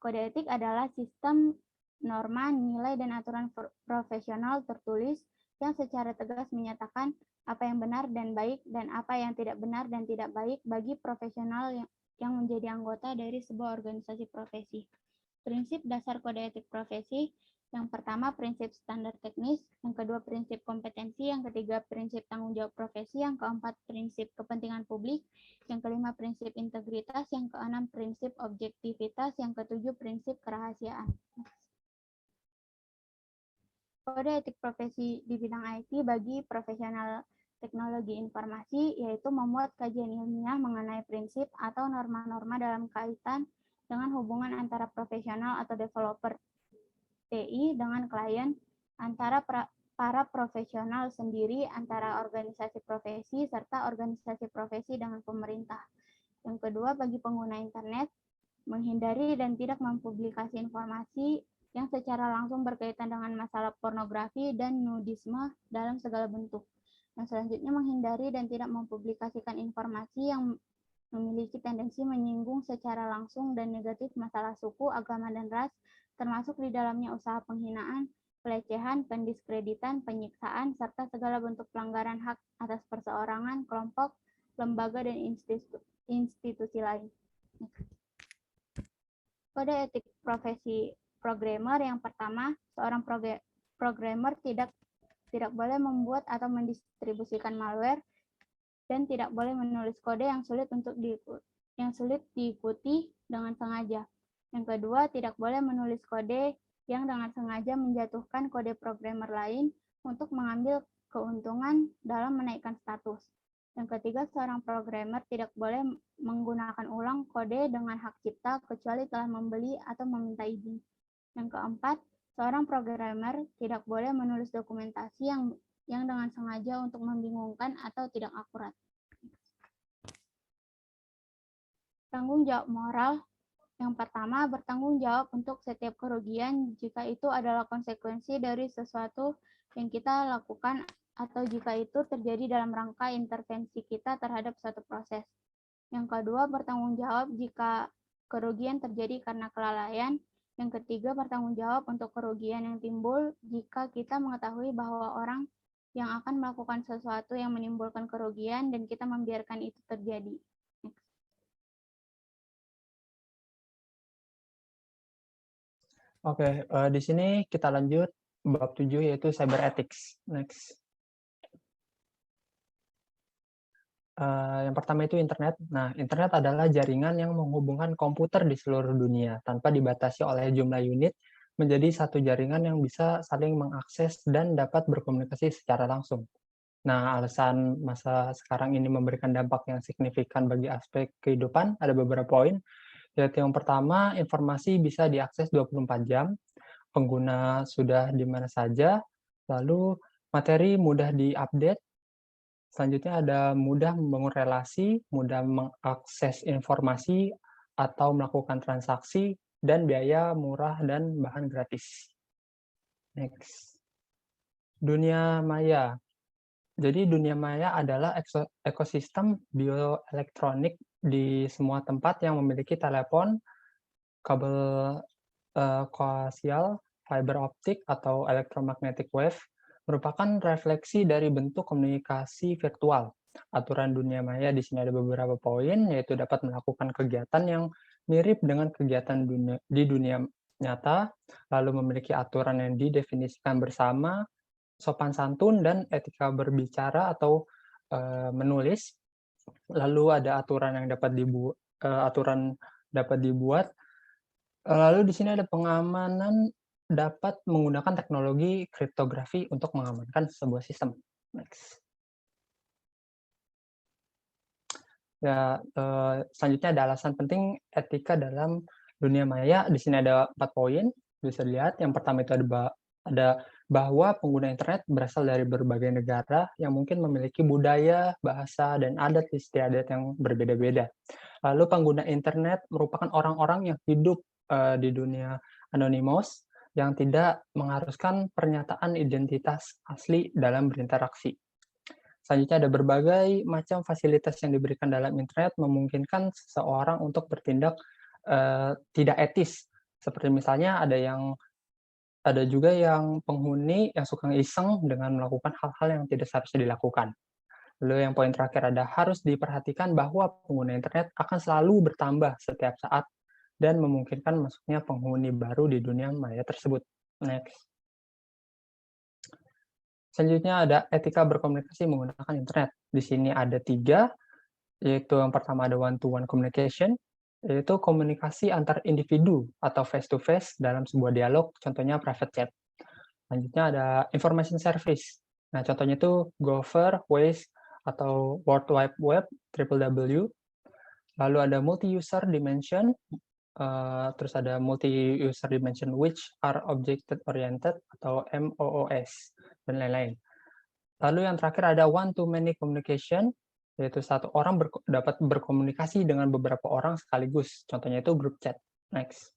kode etik adalah sistem norma, nilai, dan aturan profesional tertulis yang secara tegas menyatakan apa yang benar dan baik dan apa yang tidak benar dan tidak baik bagi profesional yang menjadi anggota dari sebuah organisasi profesi. Prinsip dasar kode etik profesi, yang pertama prinsip standar teknis, yang kedua prinsip kompetensi, yang ketiga prinsip tanggung jawab profesi, yang keempat prinsip kepentingan publik, yang kelima prinsip integritas, yang keenam prinsip objektivitas, yang ketujuh prinsip kerahasiaan. Kode etik profesi di bidang IT bagi profesional teknologi informasi, yaitu membuat kajian ilmiah mengenai prinsip atau norma-norma dalam kaitan dengan hubungan antara profesional atau developer TI dengan klien, antara para profesional sendiri, antara organisasi profesi, serta organisasi profesi dengan pemerintah. Yang kedua, bagi pengguna internet, menghindari dan tidak mempublikasi informasi yang secara langsung berkaitan dengan masalah pornografi dan nudisme dalam segala bentuk. Yang selanjutnya, menghindari dan tidak mempublikasikan informasi yang memiliki tendensi menyinggung secara langsung dan negatif masalah suku, agama, dan ras, termasuk di dalamnya usaha penghinaan, pelecehan, pendiskreditan, penyiksaan, serta segala bentuk pelanggaran hak atas perseorangan, kelompok, lembaga, dan institusi lain. Kode etik profesi programmer yang pertama, seorang programmer tidak boleh membuat atau mendistribusikan malware dan tidak boleh menulis kode yang sulit diikuti dengan sengaja. Yang kedua, tidak boleh menulis kode yang dengan sengaja menjatuhkan kode programmer lain untuk mengambil keuntungan dalam menaikkan status. Yang ketiga, seorang programmer tidak boleh menggunakan ulang kode dengan hak cipta kecuali telah membeli atau meminta izin. Yang keempat, seorang programmer tidak boleh menulis dokumentasi yang dengan sengaja untuk membingungkan atau tidak akurat. Tanggung jawab moral. Yang pertama, bertanggung jawab untuk setiap kerugian jika itu adalah konsekuensi dari sesuatu yang kita lakukan atau jika itu terjadi dalam rangka intervensi kita terhadap suatu proses. Yang kedua, bertanggung jawab jika kerugian terjadi karena kelalaian. Yang ketiga, bertanggung jawab untuk kerugian yang timbul jika kita mengetahui bahwa orang yang akan melakukan sesuatu yang menimbulkan kerugian dan kita membiarkan itu terjadi. Oke, di sini kita lanjut bab 7 yaitu cyber ethics. Next. Yang pertama itu internet. Nah, internet adalah jaringan yang menghubungkan komputer di seluruh dunia tanpa dibatasi oleh jumlah unit menjadi satu jaringan yang bisa saling mengakses dan dapat berkomunikasi secara langsung. Nah, alasan masa sekarang ini memberikan dampak yang signifikan bagi aspek kehidupan ada beberapa poin, yaitu yang pertama, informasi bisa diakses 24 jam, pengguna sudah di mana saja, lalu materi mudah diupdate. Selanjutnya ada mudah membangun relasi, mudah mengakses informasi atau melakukan transaksi, dan biaya murah dan bahan gratis. Next. Dunia maya. Jadi dunia maya adalah ekosistem bioelektronik di semua tempat yang memiliki telepon, kabel koaksial, fiber optik, atau electromagnetic wave, merupakan refleksi dari bentuk komunikasi virtual. Aturan dunia maya di sini ada beberapa poin, yaitu dapat melakukan kegiatan yang mirip dengan kegiatan di dunia nyata, lalu memiliki aturan yang didefinisikan bersama, sopan santun, dan etika berbicara atau menulis. Lalu ada aturan yang dapat dibuat. Lalu di sini ada pengamanan dapat menggunakan teknologi kriptografi untuk mengamankan sebuah sistem. Next. Ya, selanjutnya ada alasan penting etika dalam dunia maya. Di sini ada 4 poin, bisa dilihat. Yang pertama itu ada bahwa pengguna internet berasal dari berbagai negara yang mungkin memiliki budaya, bahasa, dan adat istiadat yang berbeda-beda. Lalu pengguna internet merupakan orang-orang yang hidup di dunia anonymous yang tidak mengharuskan pernyataan identitas asli dalam berinteraksi. Selanjutnya ada berbagai macam fasilitas yang diberikan dalam internet memungkinkan seseorang untuk bertindak tidak etis. Seperti misalnya ada juga yang penghuni yang suka iseng dengan melakukan hal-hal yang tidak seharusnya dilakukan. Lalu yang poin terakhir ada harus diperhatikan bahwa pengguna internet akan selalu bertambah setiap saat dan memungkinkan masuknya penghuni baru di dunia maya tersebut. Next. Selanjutnya ada etika berkomunikasi menggunakan internet. Di sini ada 3, yaitu yang pertama ada one-to-one communication, yaitu komunikasi antar individu atau face-to-face dalam sebuah dialog, contohnya private chat. Selanjutnya ada information service. Nah, contohnya itu Gopher, Waze, atau World Wide Web, www. Lalu ada multi-user dimension, terus ada multi-user dimension which are object-oriented atau MOOS, dan lain-lain. Lalu yang terakhir ada one-to-many communication, yaitu satu orang dapat berkomunikasi dengan beberapa orang sekaligus. Contohnya itu group chat. Next.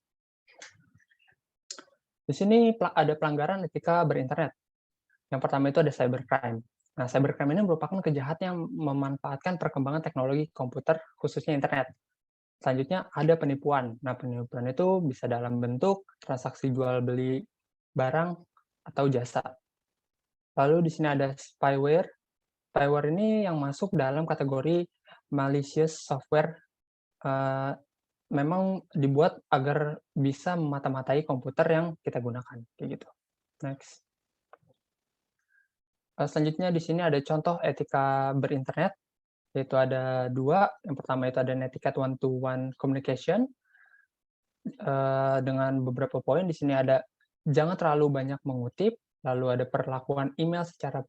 Di sini ada pelanggaran etika berinternet. Yang pertama itu ada cybercrime. Nah, cybercrime ini merupakan kejahatan yang memanfaatkan perkembangan teknologi komputer, khususnya internet. Selanjutnya ada penipuan. Nah, penipuan itu bisa dalam bentuk transaksi jual beli barang atau jasa. Lalu di sini ada spyware. Spyware ini yang masuk dalam kategori malicious software. Memang dibuat agar bisa memata-matai komputer yang kita gunakan, kayak gitu. Next. Selanjutnya di sini ada contoh etika berinternet, yaitu ada 2. Yang pertama itu ada netiquette one-to-one communication, dengan beberapa poin. Di sini ada jangan terlalu banyak mengutip, lalu ada perlakuan email secara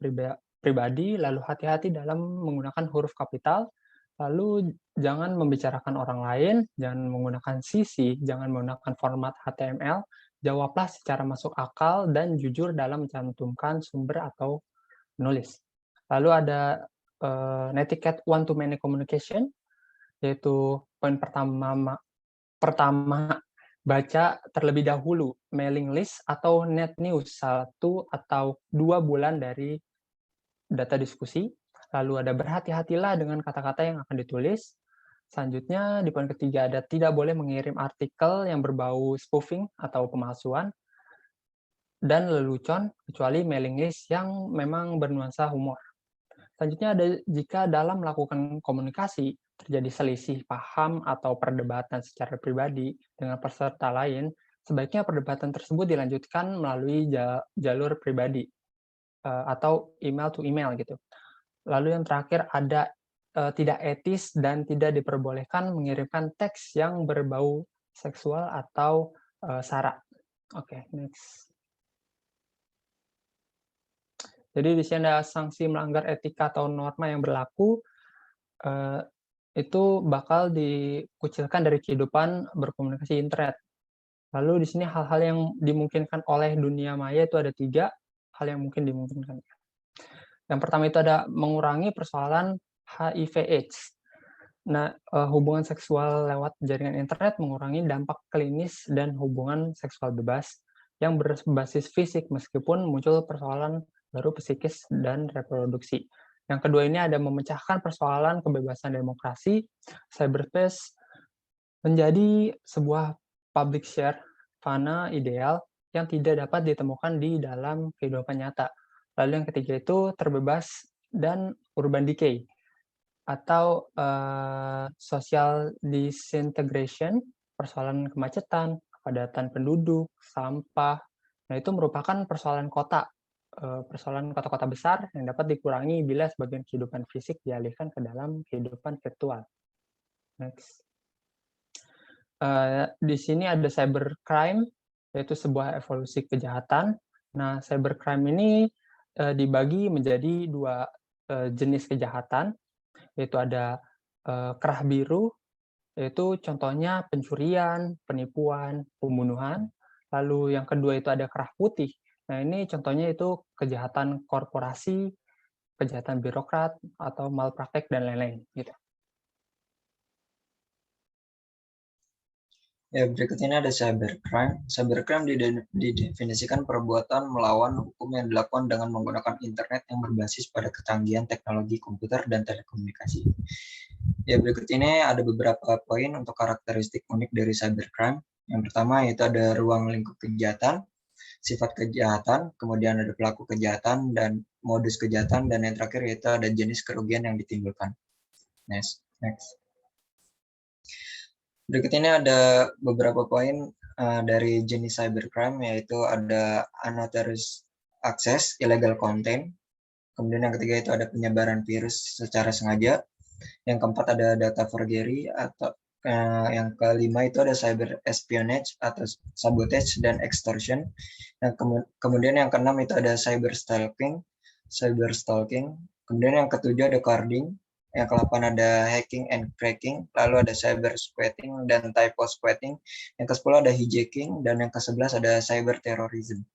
pribadi, lalu hati-hati dalam menggunakan huruf kapital, lalu jangan membicarakan orang lain, jangan menggunakan CC, jangan menggunakan format HTML, jawablah secara masuk akal dan jujur dalam mencantumkan sumber atau menulis. Lalu ada netiquette one-to-many communication, yaitu poin pertama baca terlebih dahulu mailing list atau net news 1 atau 2 bulan dari data diskusi. Lalu ada berhati-hatilah dengan kata-kata yang akan ditulis. Selanjutnya di poin ketiga ada tidak boleh mengirim artikel yang berbau spoofing atau pemalsuan dan lelucon kecuali mailing list yang memang bernuansa humor. Selanjutnya ada jika dalam melakukan komunikasi terjadi selisih paham atau perdebatan secara pribadi dengan peserta lain, sebaiknya perdebatan tersebut dilanjutkan melalui jalur pribadi atau email to email gitu. Lalu yang terakhir ada tidak etis dan tidak diperbolehkan mengirimkan teks yang berbau seksual atau sara. Oke, next. Jadi di sini ada sanksi melanggar etika atau norma yang berlaku, itu bakal dikucilkan dari kehidupan berkomunikasi internet. Lalu di sini hal-hal yang dimungkinkan oleh dunia maya itu ada 3 hal yang mungkin dimungkinkan. Yang pertama itu ada mengurangi persoalan HIV/AIDS. Nah, hubungan seksual lewat jaringan internet mengurangi dampak klinis dan hubungan seksual bebas yang berbasis fisik meskipun muncul persoalan baru psikis dan reproduksi. Yang kedua ini ada memecahkan persoalan kebebasan demokrasi. Cyberspace menjadi sebuah public share fana ideal yang tidak dapat ditemukan di dalam kehidupan nyata. Lalu yang ketiga itu terbebas dan urban decay atau social disintegration, persoalan kemacetan, kepadatan penduduk, sampah. Nah, itu merupakan persoalan kota-kota besar yang dapat dikurangi bila sebagian kehidupan fisik dialihkan ke dalam kehidupan virtual. Next. Di sini ada cybercrime, yaitu sebuah evolusi kejahatan. Nah, cybercrime ini dibagi menjadi 2 jenis kejahatan, yaitu ada kerah biru, yaitu contohnya pencurian, penipuan, pembunuhan. Lalu yang kedua itu ada kerah putih. Nah, ini contohnya itu kejahatan korporasi, kejahatan birokrat, atau malpraktek, dan lain-lain. Gitu. Ya, berikut ini ada cybercrime. Cybercrime didefinisikan perbuatan melawan hukum yang dilakukan dengan menggunakan internet yang berbasis pada kecanggihan teknologi komputer dan telekomunikasi. Ya, berikut ini ada beberapa poin untuk karakteristik unik dari cybercrime. Yang pertama yaitu ada ruang lingkup kejahatan, sifat kejahatan, kemudian ada pelaku kejahatan dan modus kejahatan, dan yang terakhir yaitu ada jenis kerugian yang ditimbulkan. Next. Berikut ini ada beberapa poin dari jenis cybercrime, yaitu ada unauthorized access, illegal content. Kemudian yang ketiga itu ada penyebaran virus secara sengaja. Yang keempat ada data forgery atau Yang kelima itu ada cyber espionage atau sabotage dan extortion. Kemudian yang keenam itu ada cyber stalking. Kemudian yang ketujuh ada carding. Yang ke-8 ada hacking and cracking. Lalu ada cyber squatting dan typo squatting. Yang ke-10 ada hijacking dan yang ke-11 ada cyber terrorism.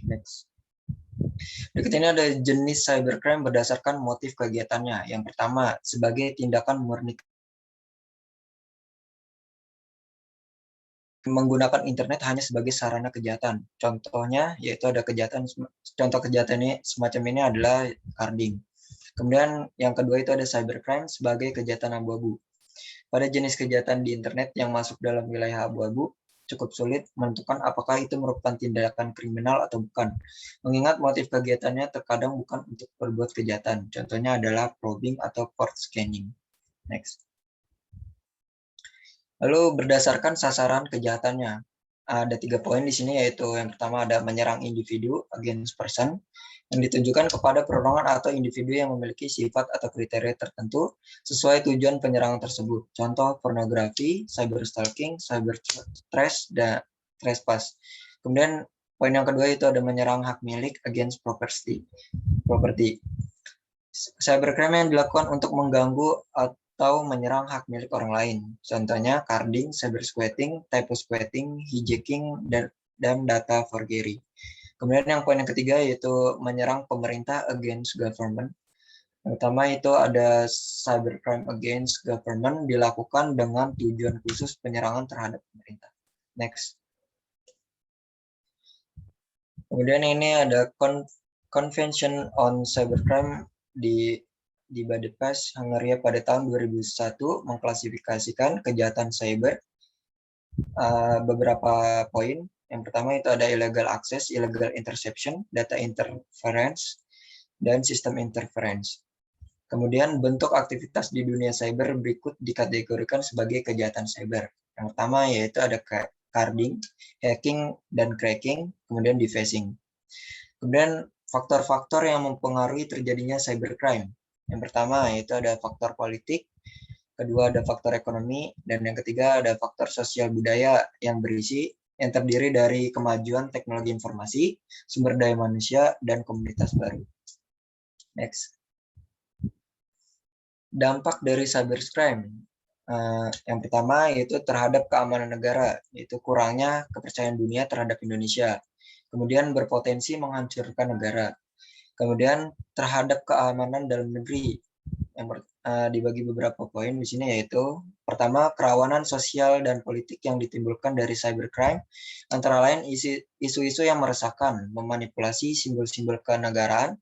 Next. Berikut ini ada jenis cybercrime berdasarkan motif kegiatannya. Yang pertama, sebagai tindakan murni menggunakan internet hanya sebagai sarana kejahatan. Contohnya yaitu ada contoh kejahatan ini semacam ini adalah carding. Kemudian yang kedua itu ada cybercrime sebagai kejahatan abu-abu. Pada jenis kejahatan di internet yang masuk dalam wilayah abu-abu, cukup sulit menentukan apakah itu merupakan tindakan kriminal atau bukan. Mengingat motif kegiatannya terkadang bukan untuk berbuat kejahatan. Contohnya adalah probing atau port scanning. Next. Lalu berdasarkan sasaran kejahatannya, ada 3 poin di sini, yaitu yang pertama ada menyerang individu, against person, yang ditujukan kepada perorangan atau individu yang memiliki sifat atau kriteria tertentu sesuai tujuan penyerangan tersebut. Contoh pornografi, cyber stalking, cyber trespass. Kemudian poin yang kedua itu ada menyerang hak milik, against property. Cybercrime yang dilakukan untuk mengganggu atau menyerang hak milik orang lain. Contohnya carding, cyber squatting, typo squatting, hijacking, dan data forgery. Kemudian yang poin yang ketiga yaitu menyerang pemerintah, against government. Yang pertama itu ada cybercrime against government dilakukan dengan tujuan khusus penyerangan terhadap pemerintah. Next. Kemudian ini ada Convention on Cybercrime di Budapest, Hungaria pada tahun 2001 mengklasifikasikan kejahatan cyber beberapa poin. Yang pertama itu ada illegal access, illegal interception, data interference, dan system interference. Kemudian bentuk aktivitas di dunia cyber berikut dikategorikan sebagai kejahatan cyber. Yang pertama yaitu ada carding, hacking, dan cracking, kemudian defacing. Kemudian faktor-faktor yang mempengaruhi terjadinya cybercrime. Yang pertama yaitu ada faktor politik, kedua ada faktor ekonomi, dan yang ketiga ada faktor sosial budaya yang terdiri dari kemajuan teknologi informasi, sumber daya manusia, dan komunitas baru. Next. Dampak dari cybercrime. Yang pertama yaitu terhadap keamanan negara, yaitu kurangnya kepercayaan dunia terhadap Indonesia. Kemudian berpotensi menghancurkan negara. Kemudian terhadap keamanan dalam negeri, yang dibagi beberapa poin di sini, yaitu pertama kerawanan sosial dan politik yang ditimbulkan dari cybercrime, antara lain isu-isu yang meresahkan, memanipulasi simbol-simbol kenegaraan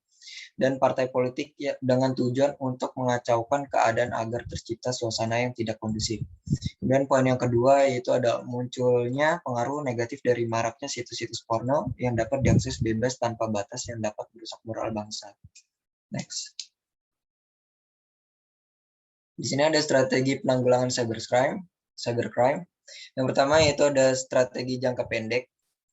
dan partai politik dengan tujuan untuk mengacaukan keadaan agar tercipta suasana yang tidak kondusif. Kemudian poin yang kedua yaitu ada munculnya pengaruh negatif dari maraknya situs-situs porno yang dapat diakses bebas tanpa batas yang dapat merusak moral bangsa. Next. Di sini ada strategi penanggulangan cybercrime. Yang pertama yaitu ada strategi jangka pendek,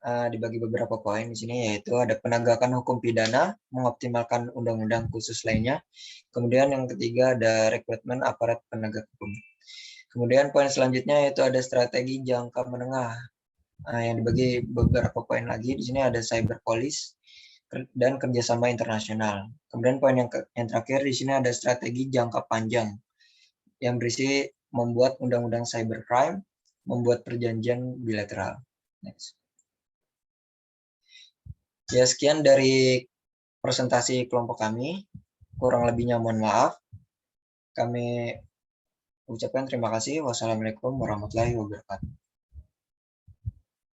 dibagi beberapa poin di sini, yaitu ada penegakan hukum pidana, mengoptimalkan undang-undang khusus lainnya. Kemudian yang ketiga ada rekrutmen aparat penegak hukum. Kemudian poin selanjutnya yaitu ada strategi jangka menengah, yang dibagi beberapa poin lagi. Di sini ada cyber police dan kerjasama internasional. Kemudian poin yang terakhir di sini ada strategi jangka panjang, yang berisi membuat undang-undang cybercrime, membuat perjanjian bilateral. Next. Ya, sekian dari presentasi kelompok kami. Kurang lebihnya mohon maaf. Kami ucapkan terima kasih. Wassalamualaikum warahmatullahi wabarakatuh.